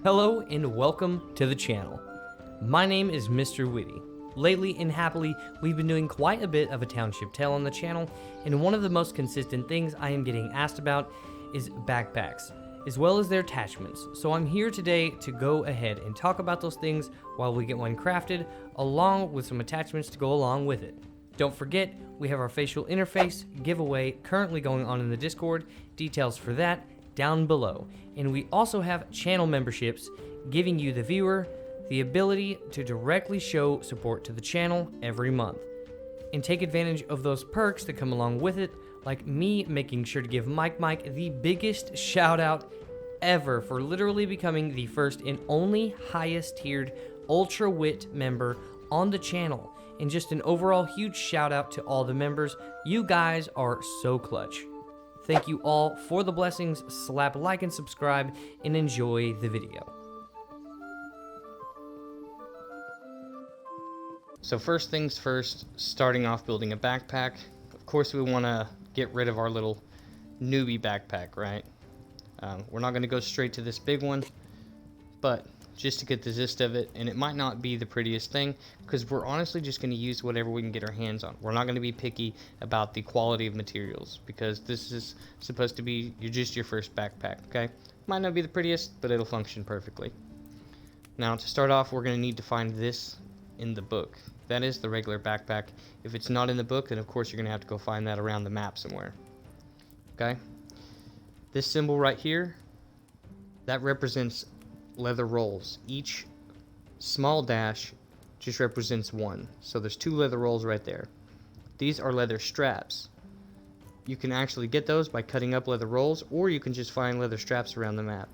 Hello and welcome to the channel. My name is Mr. Witty. Lately and happily, we've been doing quite a bit of a Township tale on the channel, and one of the most consistent things I am getting asked about is backpacks, as well as their attachments. So I'm here today to go ahead and talk about those things while we get one crafted, along with some attachments to go along with it. Don't forget, we have our facial interface giveaway currently going on in the Discord, details for that down below. And we also have channel memberships giving you, the viewer, the ability to directly show support to the channel every month and take advantage of those perks that come along with it, like me making sure to give Mike the biggest shout out ever for literally becoming the first and only highest tiered Ultra Wit member on the channel. And just an overall huge shout out to all the members. You guys are so clutch. Thank you all for the blessings. Slap like and subscribe and enjoy the video. So first things first, starting off building a backpack. Of course we want to get rid of our little newbie backpack, right? We're not going to go straight to this big one, but just to get the gist of it, and it might not be the prettiest thing because we're honestly just going to use whatever we can get our hands on. We're not going to be picky about the quality of materials because this is supposed to be just your first backpack, okay? Might not be the prettiest, but it'll function perfectly. Now to start off, we're going to need to find this in the book. That is the regular backpack. If it's not in the book, then of course you're going to have to go find that around the map somewhere, okay? This symbol right here, that represents leather rolls. Each small dash just represents one. So there's two leather rolls right there. These are leather straps. You can actually get those by cutting up leather rolls, or you can just find leather straps around the map.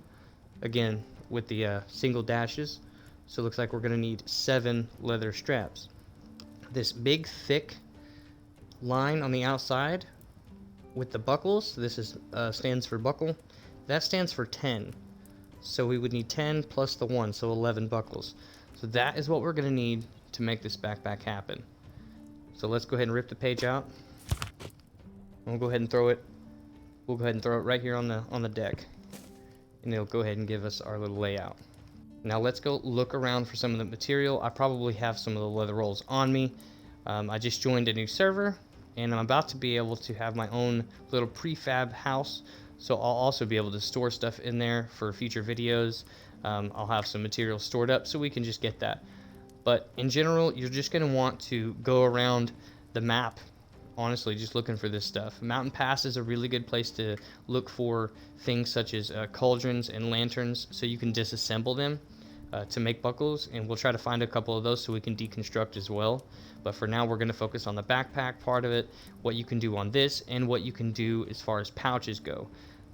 Again, with the single dashes. So it looks like we're going to need 7 leather straps. This big thick line on the outside with the buckles, this is stands for buckle, that stands for 10. So we would need 10 plus the 1, so 11 buckles. So that is what we're going to need to make this backpack happen. So let's go ahead and rip the page out. We'll go ahead and throw it. We'll go ahead and throw it right here on the deck, and it'll go ahead and give us our little layout. Now let's go look around for some of the material. I probably have some of the leather rolls on me. I just joined a new server, and I'm about to be able to have my own little prefab house. So I'll also be able to store stuff in there for future videos. I'll have some material stored up so we can just get that. But in general, you're just going to want to go around the map, honestly, just looking for this stuff. Mountain Pass is a really good place to look for things such as cauldrons and lanterns, so you can disassemble them to make buckles, and we'll try to find a couple of those so we can deconstruct as well. But for now, we're going to focus on the backpack part of it, what you can do on this, and what you can do as far as pouches go.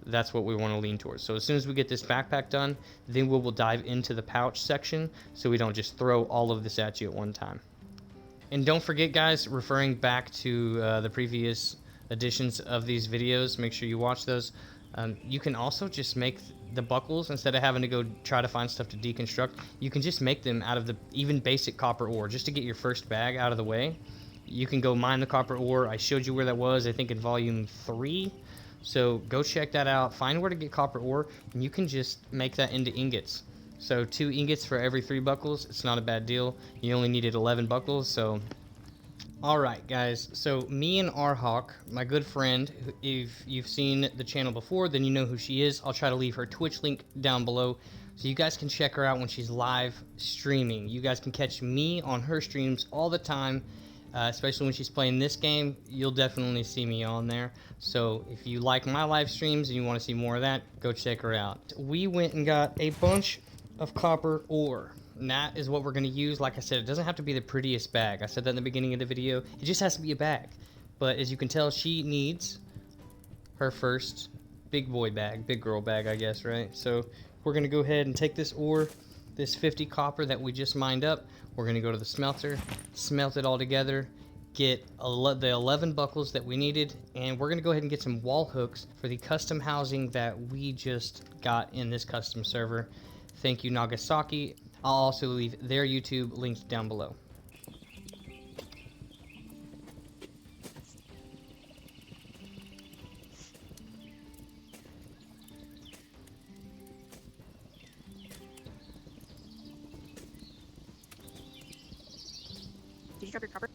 That's what we want to lean towards. So as soon as we get this backpack done, then we will dive into the pouch section so we don't just throw all of this at you at one time. And don't forget, guys, referring back to the previous editions of these videos, make sure you watch those. You can also just make the buckles, instead of having to go try to find stuff to deconstruct, you can just make them out of the even basic copper ore, just to get your first bag out of the way. You can go mine the copper ore. I showed you where that was, I think in volume 3. So go check that out, find where to get copper ore, and you can just make that into ingots. So 2 ingots for every 3 buckles, it's not a bad deal. You only needed 11 buckles, so... Alright guys, so me and Arhawk, my good friend, if you've seen the channel before, then you know who she is. I'll try to leave her Twitch link down below, so you guys can check her out when she's live streaming. You guys can catch me on her streams all the time. Especially when she's playing this game, you'll definitely see me on there. So if you like my live streams and you want to see more of that, go check her out. We went and got a bunch of copper ore, and that is what we're going to use. Like I said, it doesn't have to be the prettiest bag. I said that in the beginning of the video. It just has to be a bag. But as you can tell, she needs her first big boy bag, big girl bag, I guess, right? So we're going to go ahead and take this ore, this 50 copper that we just mined up. We're going to go to the smelter, smelt it all together, get the 11 buckles that we needed, and we're going to go ahead and get some wall hooks for the custom housing that we just got in this custom server. Thank you, Nagasaki. I'll also leave their YouTube linked down below. you drop your copper?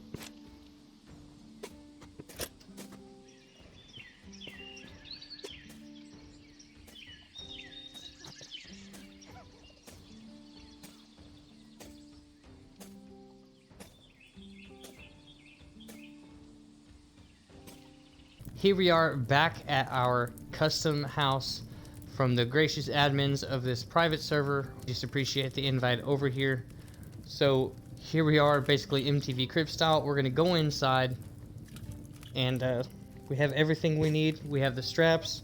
Here we are back at our custom house from the gracious admins of this private server. Just appreciate the invite over here. So here we are, basically MTV Crib style. We're gonna go inside and we have everything we need. We have the straps,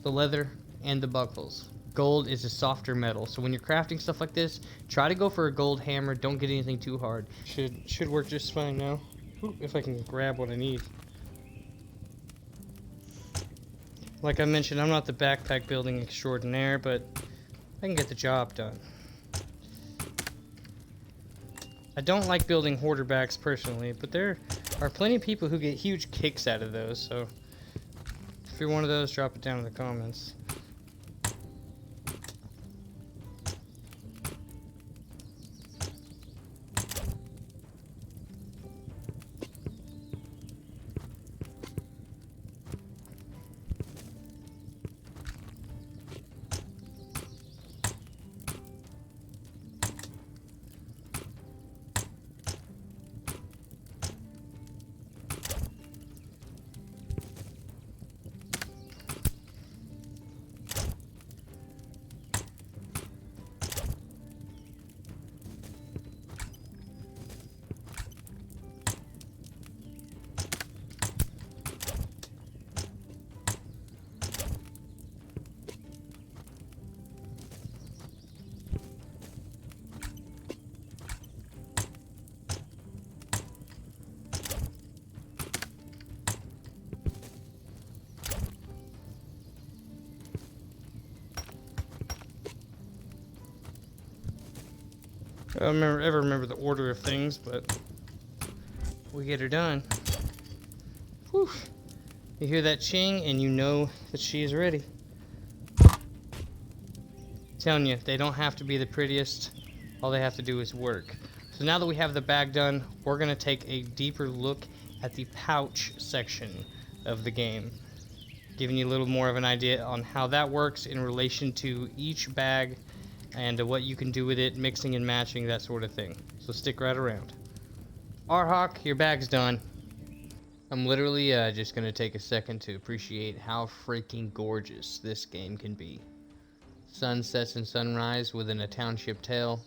the leather, and the buckles. Gold is a softer metal, so when you're crafting stuff like this, try to go for a gold hammer. Don't get anything too hard. Should work just fine now. Ooh, if I can grab what I need. Like I mentioned, I'm not the backpack building extraordinaire, but I can get the job done. I don't like building hoarder bags personally, but there are plenty of people who get huge kicks out of those, so if you're one of those, drop it down in the comments. I don't remember the order of things, but we get her done. Whew. You hear that ching and you know that she is ready. Telling you, they don't have to be the prettiest. All they have to do is work. So now that we have the bag done, we're going to take a deeper look at the pouch section of the game, giving you a little more of an idea on how that works in relation to each bag and what you can do with it, mixing and matching, that sort of thing. So stick right around. Arhawk, your bag's done. I'm literally just going to take a second to appreciate how freaking gorgeous this game can be. Sunsets and sunrise within a township tale.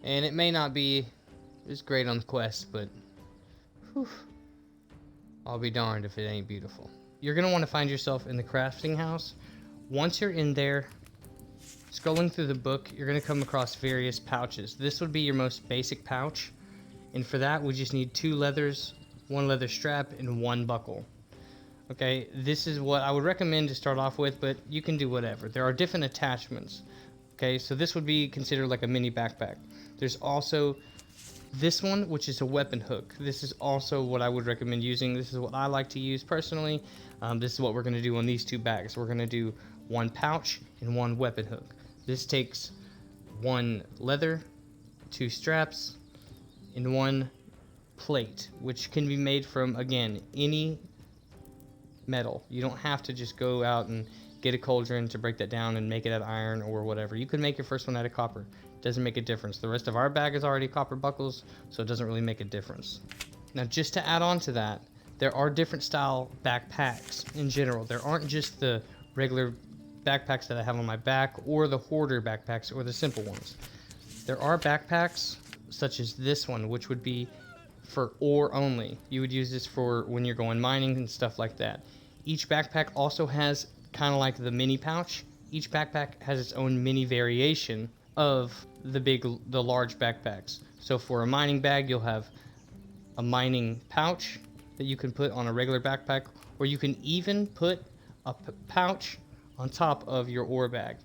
And it may not be as great on the Quest, but whew, I'll be darned if it ain't beautiful. You're going to want to find yourself in the crafting house. Once you're in there, scrolling through the book, you're going to come across various pouches. This would be your most basic pouch, and for that we just need 2 leathers, 1 leather strap, and 1 buckle. Okay, this is what I would recommend to start off with, but you can do whatever. There are different attachments. Okay, so this would be considered like a mini backpack. There's also this one, which is a weapon hook. This is also what I would recommend using. This is what I like to use personally. This is what we're going to do on these 2 bags. We're going to do 1 pouch and 1 weapon hook. This takes 1 leather, 2 straps, and 1 plate, which can be made from, again, any metal. You don't have to just go out and get a cauldron to break that down and make it out of iron or whatever. You could make your first one out of copper. Doesn't make a difference. The rest of our bag is already copper buckles, so it doesn't really make a difference. Now, just to add on to that, there are different style backpacks in general. There aren't just the regular backpacks that I have on my back or the hoarder backpacks or the simple ones. There are backpacks such as this one, which would be for ore only. You would use this for when you're going mining and stuff like that. Each backpack also has, kind of like the mini pouch, each backpack has its own mini variation of the large backpacks. So for a mining bag, you'll have a mining pouch that you can put on a regular backpack, or you can even put a pouch on top of your ore bag.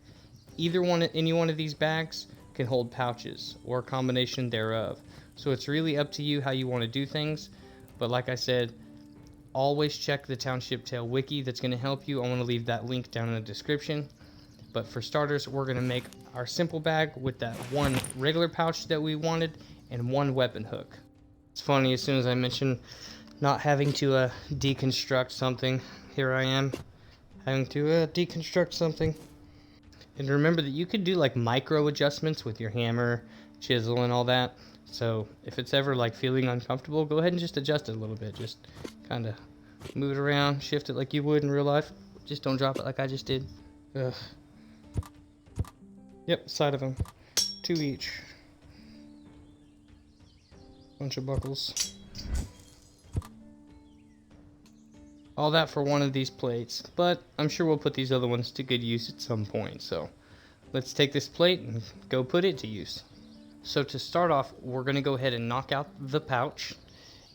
Any one of these bags can hold pouches or a combination thereof. So it's really up to you how you want to do things. But like I said, always check the Township Tale wiki. That's going to help you. I want to leave that link down in the description. But for starters, we're going to make our simple bag with that 1 regular pouch that we wanted and 1 weapon hook. It's funny, as soon as I mention not having to deconstruct something, here I am having to deconstruct something. And remember that you could do like micro adjustments with your hammer, chisel, and all that. So if it's ever like feeling uncomfortable, go ahead and just adjust it a little bit. Just kind of move it around, shift it like you would in real life. Just don't drop it like I just did. Ugh. Yep, side of them. 2 each. Bunch of buckles. All that for one of these plates, but I'm sure we'll put these other ones to good use at some point. So let's take this plate and go put it to use. So to start off, we're going to go ahead and knock out the pouch.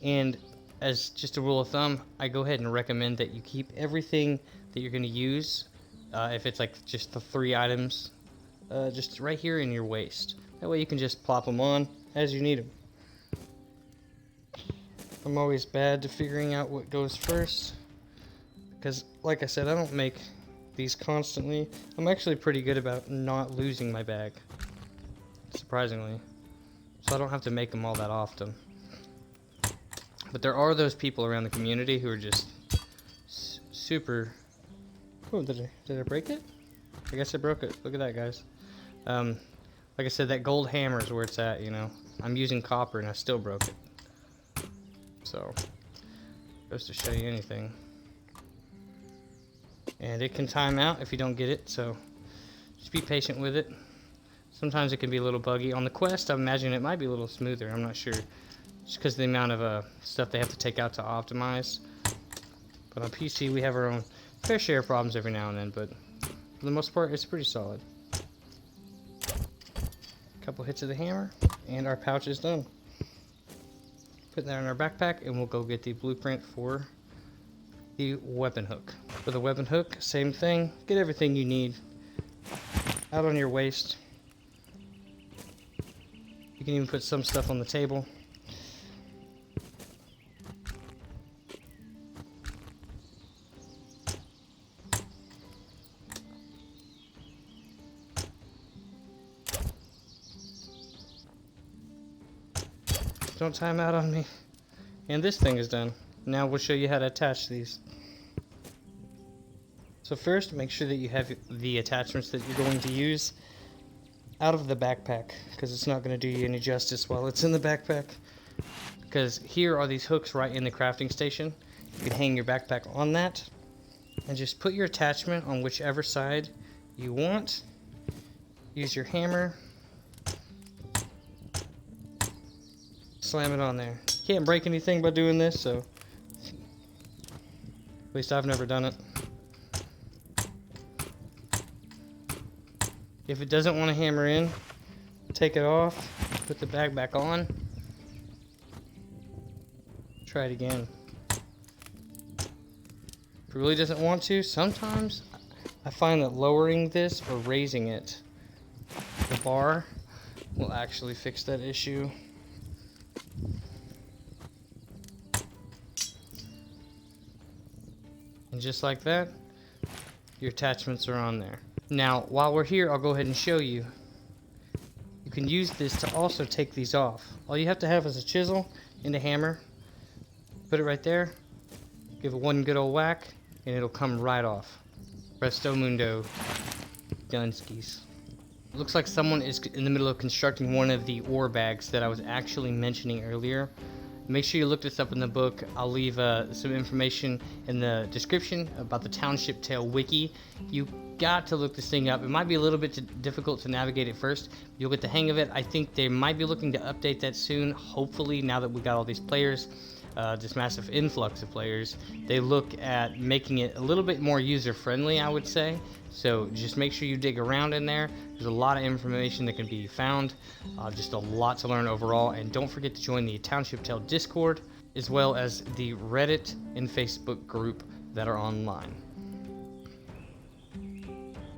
And as just a rule of thumb, I go ahead and recommend that you keep everything that you're going to use, if it's like just the 3 items, just right here in your waist. That way you can just plop them on as you need them. I'm always bad to figuring out what goes first, because like I said, I don't make these constantly. I'm actually pretty good about not losing my bag, surprisingly, so I don't have to make them all that often. But there are those people around the community who are just super... Oh, did I break it? I guess I broke it. Look at that, guys. Like I said, that gold hammer is where it's at, you know. I'm using copper and I still broke it. So, goes to show you anything. And it can time out if you don't get it, so just be patient with it. Sometimes it can be a little buggy. On the Quest, I imagine it might be a little smoother. I'm not sure, just because of the amount of stuff they have to take out to optimize. But on PC, we have our own fair share of problems every now and then, but for the most part, it's pretty solid. A couple hits of the hammer, and our pouch is done. Put that in our backpack, and we'll go get the blueprint for the weapon hook. For the weapon hook, same thing. Get everything you need out on your waist. You can even put some stuff on the table. Don't time out on me. And this thing is done. Now we'll show you how to attach these. So first, make sure that you have the attachments that you're going to use out of the backpack, because it's not going to do you any justice while it's in the backpack. Because here are these hooks right in the crafting station. You can hang your backpack on that and just put your attachment on whichever side you want. Use your hammer. Slam it on there. You can't break anything by doing this, so at least I've never done it. If it doesn't want to hammer in, take it off, put the bag back on, try it again. If it really doesn't want to, sometimes I find that lowering this or raising it, the bar, will actually fix that issue. And just like that, your attachments are on there. Now, while we're here, I'll go ahead and show you. You can use this to also take these off. All you have to have is a chisel and a hammer. Put it right there. Give it one good old whack, and it'll come right off. Presto mundo. Dunskies. It looks like someone is in the middle of constructing one of the ore bags that I was actually mentioning earlier. Make sure you look this up in the book. I'll leave some information in the description about the Township Tale wiki. You got to look this thing up. It might be a little bit difficult to navigate at first. You'll get the hang of it. I think they might be looking to update that soon. Hopefully, now that we got all these players, this massive influx of players, they look at making it a little bit more user-friendly, I would say. So just make sure you dig around in there. There's a lot of information that can be found, just a lot to learn overall. And don't forget to join the Township Tale Discord, as well as the Reddit and Facebook group that are online.